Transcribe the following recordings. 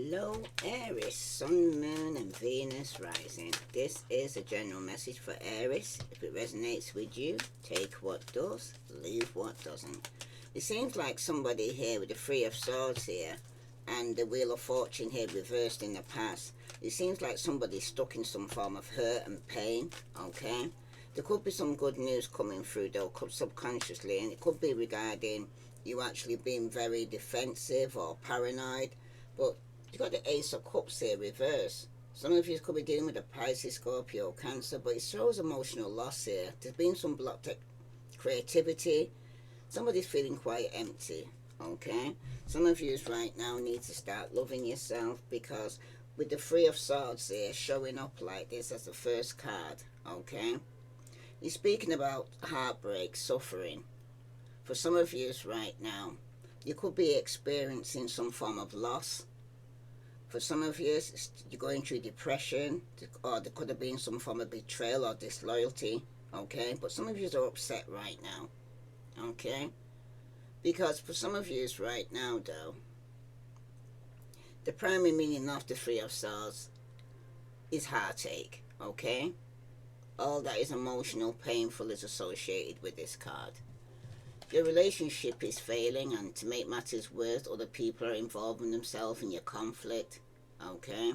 Hello Aries, Sun, Moon and Venus rising. This is a general message for Aries. If it resonates with you, take what does, leave what doesn't. It seems like somebody here with the Three of Swords here and the Wheel of Fortune here reversed in the past. It seems like somebody's stuck in some form of hurt and pain, okay? There could be some good news coming through though, subconsciously, and it could be regarding you actually being very defensive or paranoid, but you got the Ace of Cups here reverse. Some of you could be dealing with a Pisces, Scorpio, Cancer, but it shows emotional loss here. There's been some blocked creativity. Somebody's feeling quite empty, okay? Some of you right now need to start loving yourself, because with the Three of Swords here showing up like this as the first card, okay? You're speaking about heartbreak, suffering. For some of you right now, you could be experiencing some form of loss. For some of you, you're going through depression, or there could have been some form of betrayal or disloyalty, okay? But some of you are upset right now, okay? Because for some of you right now, though, the primary meaning of the Three of Swords is heartache, okay? All that is emotional, painful is associated with this card. Your relationship is failing, and to make matters worse, other people are involving themselves in your conflict, okay?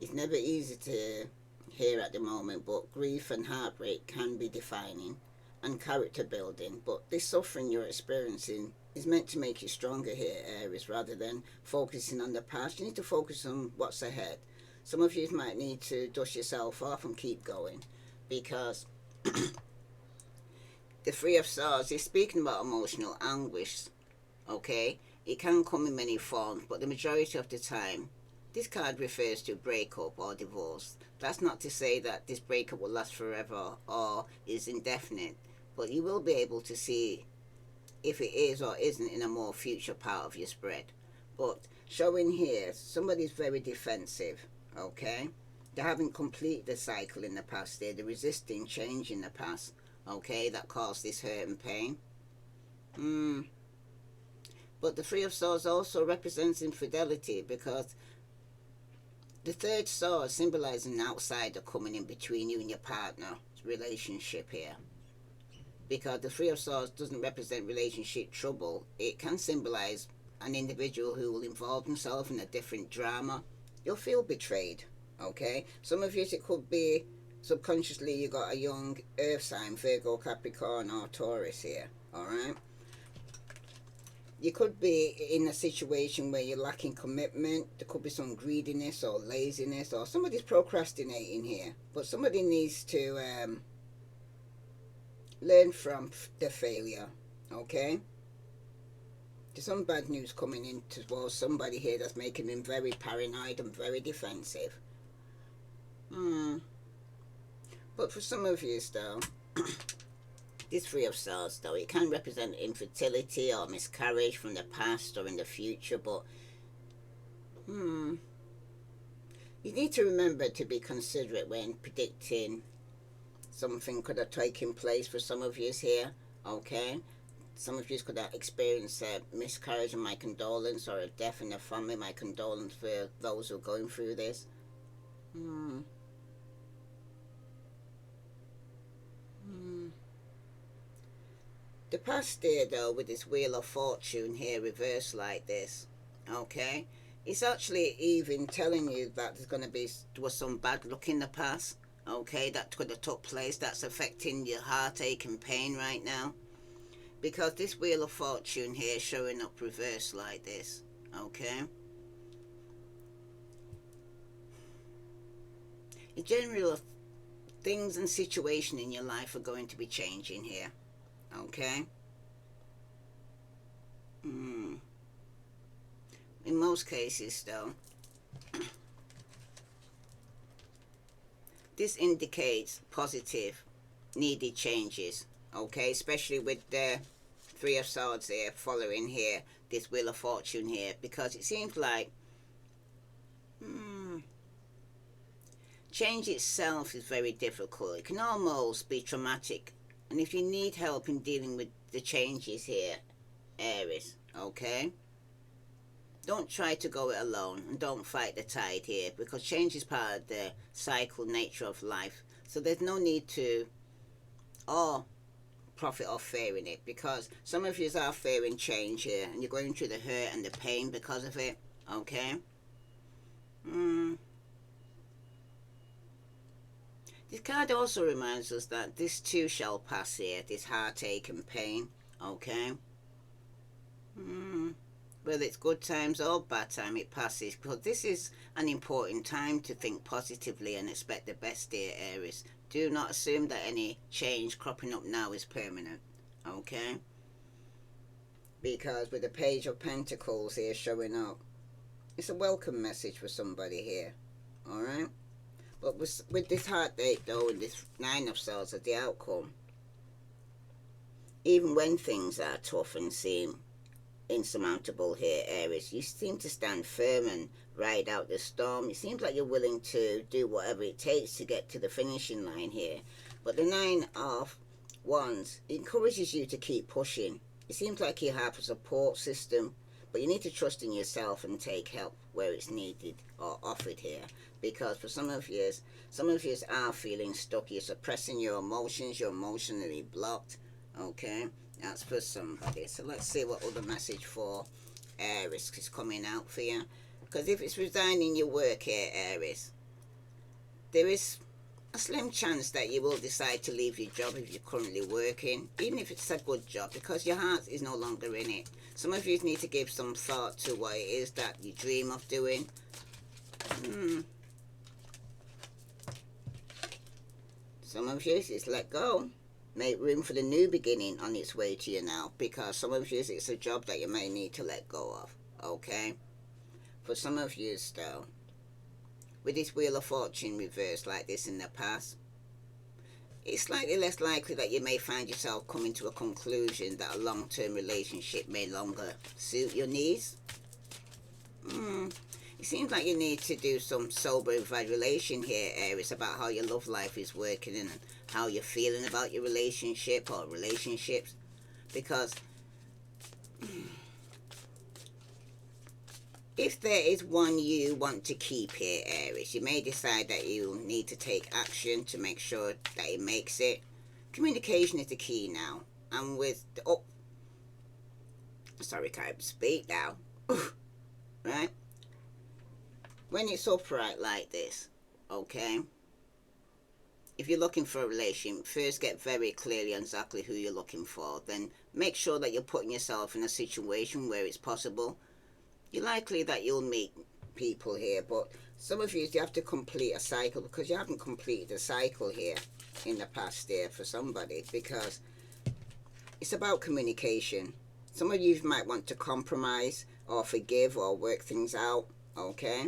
It's never easy to hear at the moment, but grief and heartbreak can be defining and character building. But this suffering you're experiencing is meant to make you stronger here, Aries, rather than focusing on the past. You need to focus on what's ahead. Some of you might need to dust yourself off and keep going, because the Three of Swords is speaking about emotional anguish, okay? It can come in many forms, but the majority of the time, this card refers to breakup or divorce. That's not to say that this breakup will last forever or is indefinite, but you will be able to see if it is or isn't in a more future part of your spread. But showing here, somebody's very defensive, okay? They haven't completed the cycle in the past. They're resisting change in the past, okay, that caused this hurt and pain. But the Three of Swords also represents infidelity, because the third sword symbolizes an outsider coming in between you and your partner's relationship here. Because the Three of Swords doesn't represent relationship trouble. It can symbolize an individual who will involve himself in a different drama. You'll feel betrayed, okay? Some of you, it could be subconsciously you got a young earth sign, Virgo, Capricorn or Taurus here, alright? You could be in a situation where you're lacking commitment. There could be some greediness or laziness, or somebody's procrastinating here. But somebody needs to learn from the failure, okay? There's some bad news coming in towards somebody here that's making them very paranoid and very defensive. But for some of you, though, this Three of Swords, though, it can represent infertility or miscarriage from the past or in the future, but you need to remember to be considerate when predicting something could have taken place for some of you here, okay? Some of you could have experienced a miscarriage, and my condolence, or a death in the family. My condolence for those who are going through this. The past year, though, with this Wheel of Fortune here reversed like this, okay, it's actually even telling you that there was some bad luck in the past, okay, that could have took place, that's affecting your heartache and pain right now. Because this Wheel of Fortune here showing up reversed like this, okay? In general, things and situations in your life are going to be changing here, okay? In most cases, though, this indicates positive, needed changes, okay? Especially with the Three of Swords here following here, this Wheel of Fortune here, because it seems like change itself is very difficult. It can almost be traumatic, and if you need help in dealing with the changes here, Aries, okay? Don't try to go it alone, and don't fight the tide here, because change is part of the cycle nature of life. So there's no need to or profit off fearing it, because some of you are fearing change here, and you're going through the hurt and the pain because of it, okay? This card also reminds us that this too shall pass here, this heartache and pain, okay? Whether it's good times or bad time, it passes, because this is an important time to think positively and expect the best, dear Aries. Do not assume that any change cropping up now is permanent, okay? Because with the Page of Pentacles here showing up, it's a welcome message for somebody here, alright? But with this heartache though, and this Nine of Swords as the outcome, even when things are tough and seem insurmountable here, Aries, you seem to stand firm and ride out the storm. It seems like you're willing to do whatever it takes to get to the finishing line here. But the Nine of Wands encourages you to keep pushing. It seems like you have a support system, but you need to trust in yourself and take help where it's needed or offered here. Because for some of you are feeling stuck. You're suppressing your emotions. You're emotionally blocked. Okay, that's for somebody. So let's see what other message for Aries is coming out for you. Because if it's resigning your work here, Aries, there is a slim chance that you will decide to leave your job if you're currently working, even if it's a good job, because your heart is no longer in it. Some of you need to give some thought to what it is that you dream of doing. Some of you is let go. Make room for the new beginning on its way to you now, because some of you it's a job that you may need to let go of, okay? For some of you though, with this Wheel of Fortune reversed like this in the past, it's slightly less likely that you may find yourself coming to a conclusion that a long-term relationship may longer suit your needs. It seems like you need to do some sober evaluation here, Aries, about how your love life is working and how you're feeling about your relationship or relationships. Because if there is one you want to keep here, Aries, you may decide that you need to take action to make sure that it makes it. Communication is the key now. And with the... sorry, can't speak now. Right? When it's upright like this, okay? If you're looking for a relationship, first get very clearly on exactly who you're looking for. Then make sure that you're putting yourself in a situation where it's possible. You're likely that you'll meet people here, but some of you have to complete a cycle, because you haven't completed a cycle here in the past year for somebody, because it's about communication. Some of you might want to compromise or forgive or work things out, okay?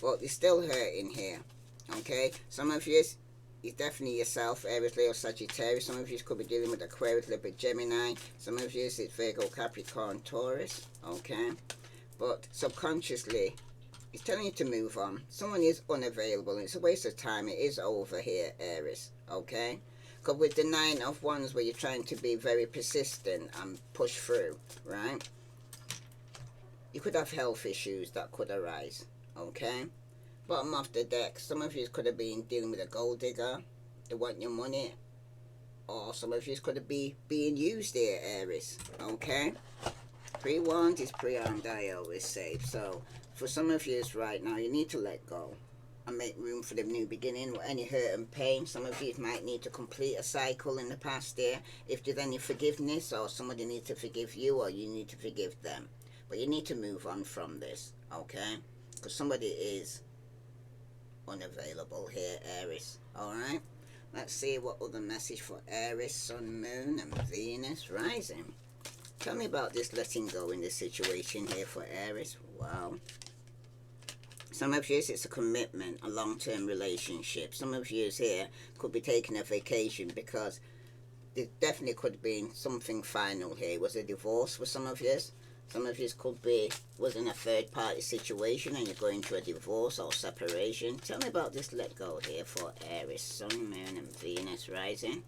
But you're still hurting here, okay? Some of you, it's definitely yourself, Aries, Leo, Sagittarius. Some of you could be dealing with Aquarius, Libra, Gemini. Some of you, it's Virgo, Capricorn, Taurus, okay? But subconsciously, it's telling you to move on. Someone is unavailable. It's a waste of time. It is over here, Aries, okay? Because with the Nine of Wands, where you're trying to be very persistent and push through, right? You could have health issues that could arise, okay? Bottom of the deck, some of you could have been dealing with a gold digger. They want your money. Or some of you could have been being used here, Aries, okay? Pre-warned is pre-armed, I always say. So, for some of you right now, you need to let go and make room for the new beginning. With any hurt and pain, some of you might need to complete a cycle in the past year. If there's any forgiveness, or somebody needs to forgive you, or you need to forgive them. But you need to move on from this, okay? Because somebody is unavailable here, Aries, alright? Let's see what other message for Aries, Sun, Moon, and Venus rising. Tell me about this letting go in this situation here for Aries. Wow. Some of you, it's a commitment, a long-term relationship. Some of you here could be taking a vacation, because there definitely could have been something final here. It was a divorce for some of you. Some of you could be was in a third-party situation and you're going through a divorce or separation. Tell me about this let go here for Aries, Sun, Moon, and Venus rising.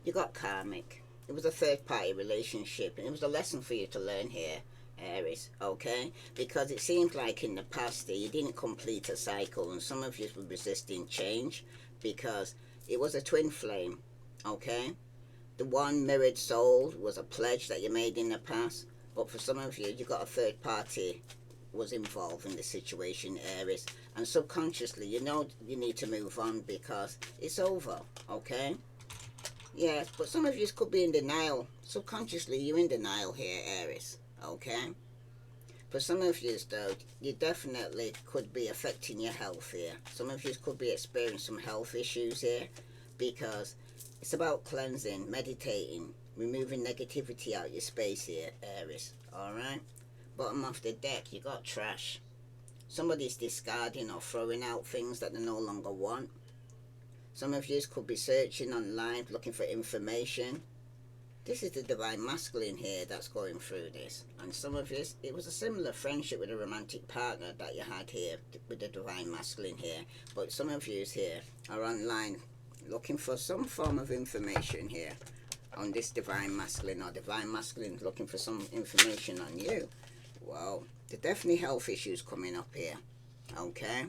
You got karmic. It was a third party relationship, and it was a lesson for you to learn here, Aries, okay? Because it seemed like in the past that you didn't complete a cycle, and some of you were resisting change because it was a twin flame, okay? The one mirrored soul was a pledge that you made in the past, but for some of you, you got a third party was involved in the situation, Aries, and subconsciously you know you need to move on because it's over, okay? Yes, but some of you could be in denial. Subconsciously, you're in denial here, Aries, okay? For some of you, though, you definitely could be affecting your health here. Some of you could be experiencing some health issues here because it's about cleansing, meditating, removing negativity out your space here, Aries, alright? Bottom of the deck, you got trash. Somebody's discarding or throwing out things that they no longer want. Some of you could be searching online, looking for information. This is the divine masculine here that's going through this. And some of you, it was a similar friendship with a romantic partner that you had here with the divine masculine here. But some of you here are online looking for some form of information here on this divine masculine, or divine masculine looking for some information on you. Wow, there's definitely health issues coming up here, okay?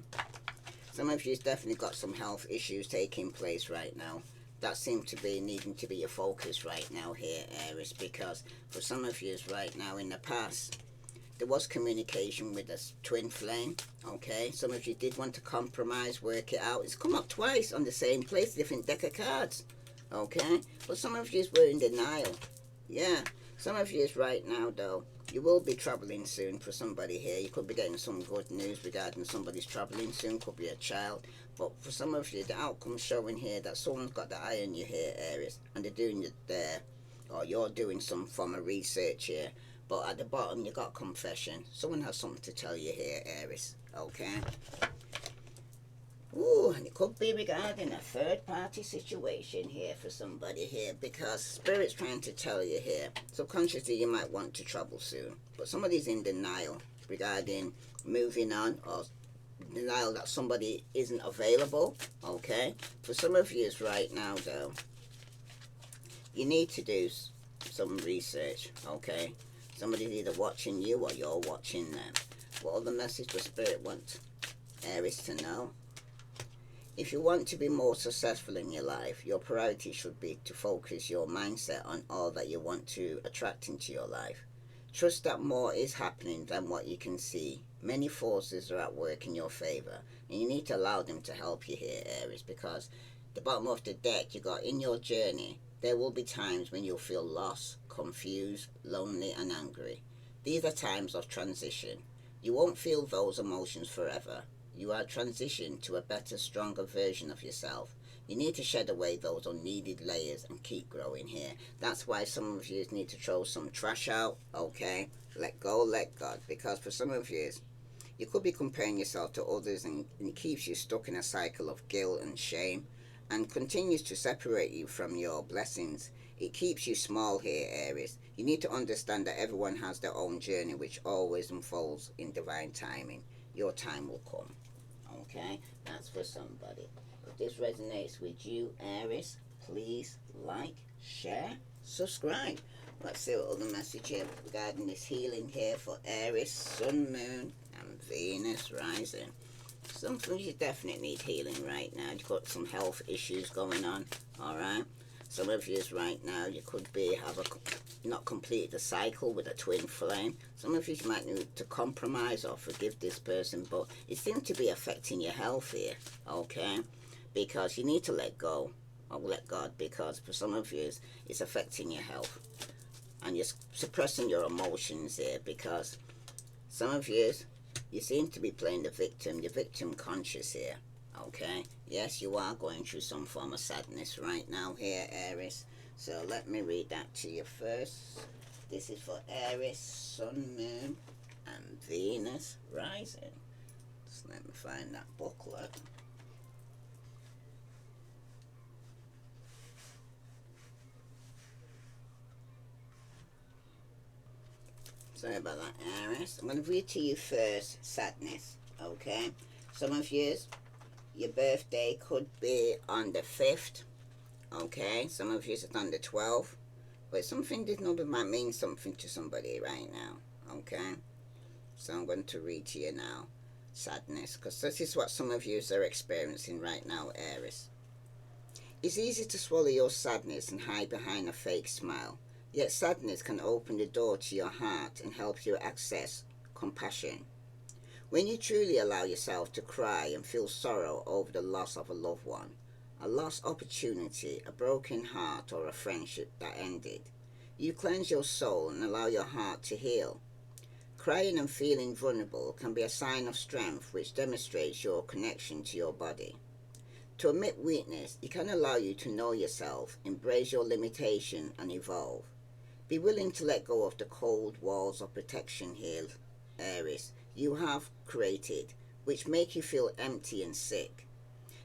Some of you's definitely got some health issues taking place right now. That seems to be needing to be your focus right now here, Aries, because for some of you right now in the past, there was communication with a twin flame, okay? Some of you did want to compromise, work it out. It's come up twice on the same place, different deck of cards, okay? But some of you were in denial, yeah. Some of you right now, though, you will be traveling soon for somebody here. You could be getting some good news regarding somebody's traveling soon. Could be a child. But for some of you, the outcome's showing here that someone's got the eye on you here, Aries. And they're doing it there. Or you're doing some form of research here. But at the bottom, you got confession. Someone has something to tell you here, Aries. Okay? Ooh, and it could be regarding a third-party situation here for somebody here, because Spirit's trying to tell you here. Subconsciously, you might want to travel soon, but somebody's in denial regarding moving on, or denial that somebody isn't available, okay? For some of you right now, though, you need to do some research, okay? Somebody's either watching you or you're watching them. What other message does Spirit want Aries to know? If you want to be more successful in your life, your priority should be to focus your mindset on all that you want to attract into your life. Trust that more is happening than what you can see. Many forces are at work in your favor, and you need to allow them to help you here, Aries, because the bottom of the deck you got in your journey, there will be times when you'll feel lost, confused, lonely, and angry. These are times of transition. You won't feel those emotions forever. You are transitioned to a better, stronger version of yourself. You need to shed away those unneeded layers and keep growing here. That's why some of you need to throw some trash out, okay? Let go, let God. Because for some of you could be comparing yourself to others, and it keeps you stuck in a cycle of guilt and shame and continues to separate you from your blessings. It keeps you small here, Aries. You need to understand that everyone has their own journey, which always unfolds in divine timing. Your time will come. Okay, that's for somebody. If this resonates with you, Aries, please like, share, subscribe. Let's see what other message here regarding this healing here for Aries, Sun, Moon, and Venus rising. Some of you definitely need healing right now. You've got some health issues going on, alright? Some of you right now, you could be not completed the cycle with a twin flame. Some of you might need to compromise or forgive this person, but it seems to be affecting your health here, okay? Because you need to let go, or let God, because for some of you, it's affecting your health. And you're suppressing your emotions here, because some of you seem to be playing the victim. You're victim conscious here, okay? Yes, you are going through some form of sadness right now here, Aries. So let me read that to you first. This is for Aries, Sun, Moon, and Venus rising. Just let me find that booklet. Sorry about that, Aries. I'm going to read to you first sadness, okay? Some of you, your birthday could be on the 5th, okay? Some of you it's on the 12th. But something this number might mean something to somebody right now. Okay? So I'm going to read to you now. Sadness, because this is what some of you are experiencing right now, Aries. It's easy to swallow your sadness and hide behind a fake smile. Yet sadness can open the door to your heart and help you access compassion. When you truly allow yourself to cry and feel sorrow over the loss of a loved one, a lost opportunity, a broken heart, or a friendship that ended, you cleanse your soul and allow your heart to heal. Crying and feeling vulnerable can be a sign of strength which demonstrates your connection to your body. To admit weakness, it can allow you to know yourself, embrace your limitation, and evolve. Be willing to let go of the cold walls of protection here, Aries, you have created, which make you feel empty and sick.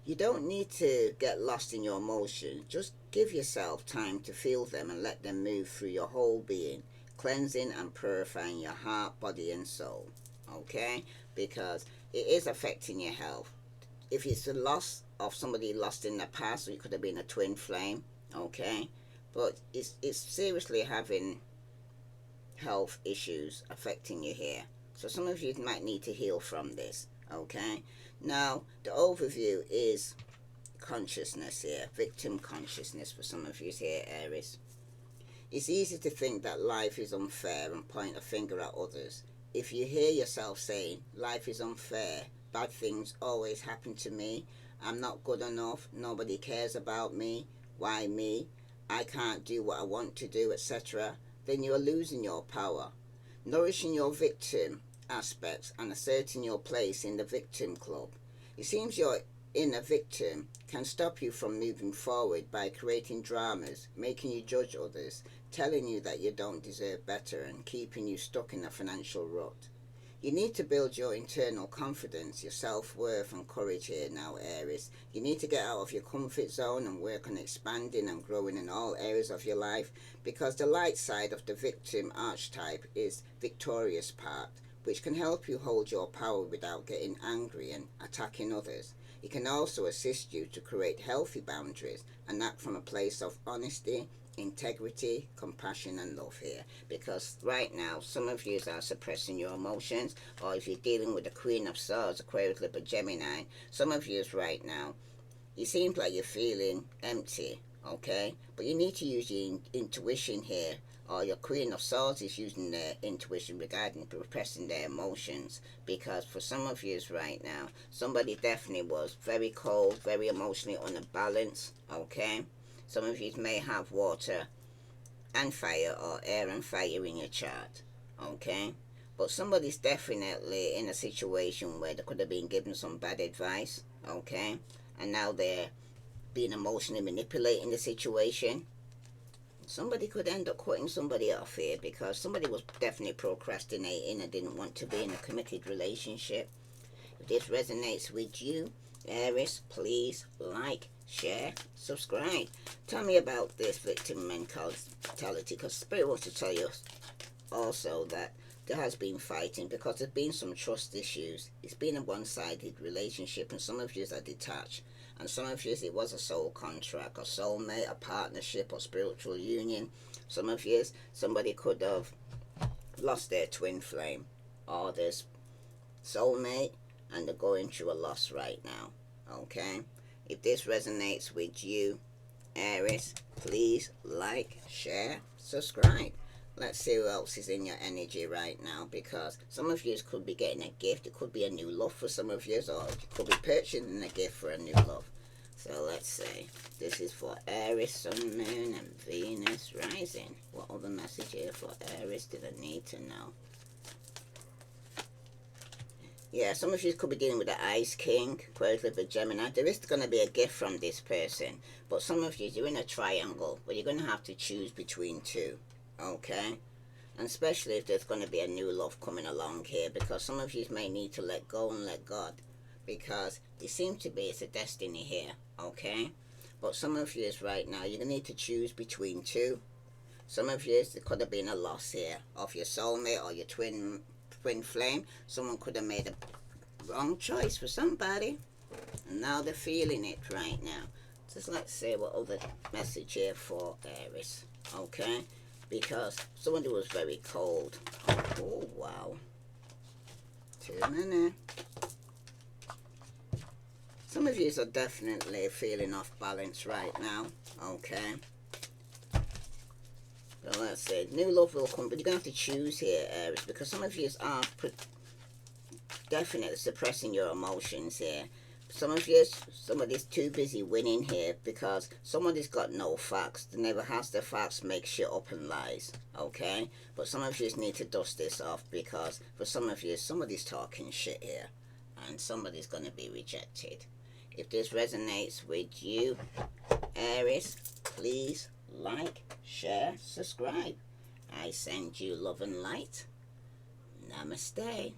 You don't need to get lost in your emotions. Just give yourself time to feel them and let them move through your whole being, cleansing and purifying your heart, body, and soul. Okay? Because it is affecting your health. If it's a loss of somebody lost in the past, or it could have been a twin flame, okay? But it's seriously having health issues affecting you here. So some of you might need to heal from this, okay? Now, the overview is consciousness here, victim consciousness for some of you here, Aries. It's easy to think that life is unfair and point a finger at others. If you hear yourself saying, life is unfair, bad things always happen to me, I'm not good enough, nobody cares about me, why me, I can't do what I want to do, etc., then you are losing your power. Nourishing your victim aspects and asserting your place in the victim club. It seems your inner victim can stop you from moving forward by creating dramas, making you judge others, telling you that you don't deserve better, and keeping you stuck in a financial rut. You need to build your internal confidence, your self-worth and courage here now, Aries. You need to get out of your comfort zone and work on expanding and growing in all areas of your life, because the light side of the victim archetype is victorious part, which can help you hold your power without getting angry and attacking others. It can also assist you to create healthy boundaries and act from a place of honesty, integrity, compassion, and love here. Because right now, some of you are suppressing your emotions, or if you're dealing with the Queen of Swords, Aquarius, Libra, Gemini, some of you right now, it seems like you're feeling empty, okay? But you need to use your intuition here, or your Queen of Swords is using their intuition regarding repressing their emotions, because for some of you right now, somebody definitely was very cold, very emotionally unbalanced, okay? Some of you may have water and fire, or air and fire in your chart, okay? But somebody's definitely in a situation where they could have been given some bad advice, okay? And now they're being emotionally manipulating the situation. Somebody could end up cutting somebody off here because somebody was definitely procrastinating and didn't want to be in a committed relationship. If this resonates with you, Aries, please like, share, subscribe. Tell me about this victim mentality, because Spirit wants to tell you also that there has been fighting because there's been some trust issues. It's been a one-sided relationship, and some of you are detached. And some of you, it was a soul contract, a soulmate, a partnership, or spiritual union. Some of you, somebody could have lost their twin flame, or this soulmate, and they're going through a loss right now, okay? If this resonates with you, Aries, please like, share, subscribe. Let's see who else is in your energy right now, because some of you could be getting a gift. It could be a new love for some of you, or you could be purchasing a gift for a new love. So let's see. This is for Aries, Sun, Moon, and Venus rising. What other message here for Aries did I need to know? Yeah, some of you could be dealing with the Ice King, Aquarius, Libra, Gemini. There is going to be a gift from this person. But some of you, you're in a triangle where you're going to have to choose between two. Okay? And especially if there's going to be a new love coming along here. Because some of you may need to let go and let God. Because it seems to be it's a destiny here. Okay? But some of you right now, you're going to need to choose between two. Some of you, there could have been a loss here of your soulmate or your twin flame. Someone could have made a wrong choice for somebody, and now they're feeling it right now. Just let's see what other message here for Aries. Okay, because somebody was very cold. Oh, wow. Too many. Some of you are definitely feeling off balance right now. Okay. So let's see. New love will come, but you're going to have to choose here, Aries, because some of you are definitely suppressing your emotions here. Some of you, somebody's too busy winning here because somebody's got no facts. They never has the facts, make shit up and lies. Okay? But some of you need to dust this off because for some of you, somebody's talking shit here and somebody's going to be rejected. If this resonates with you, Aries, please like, share, subscribe. I send you love and light. Namaste.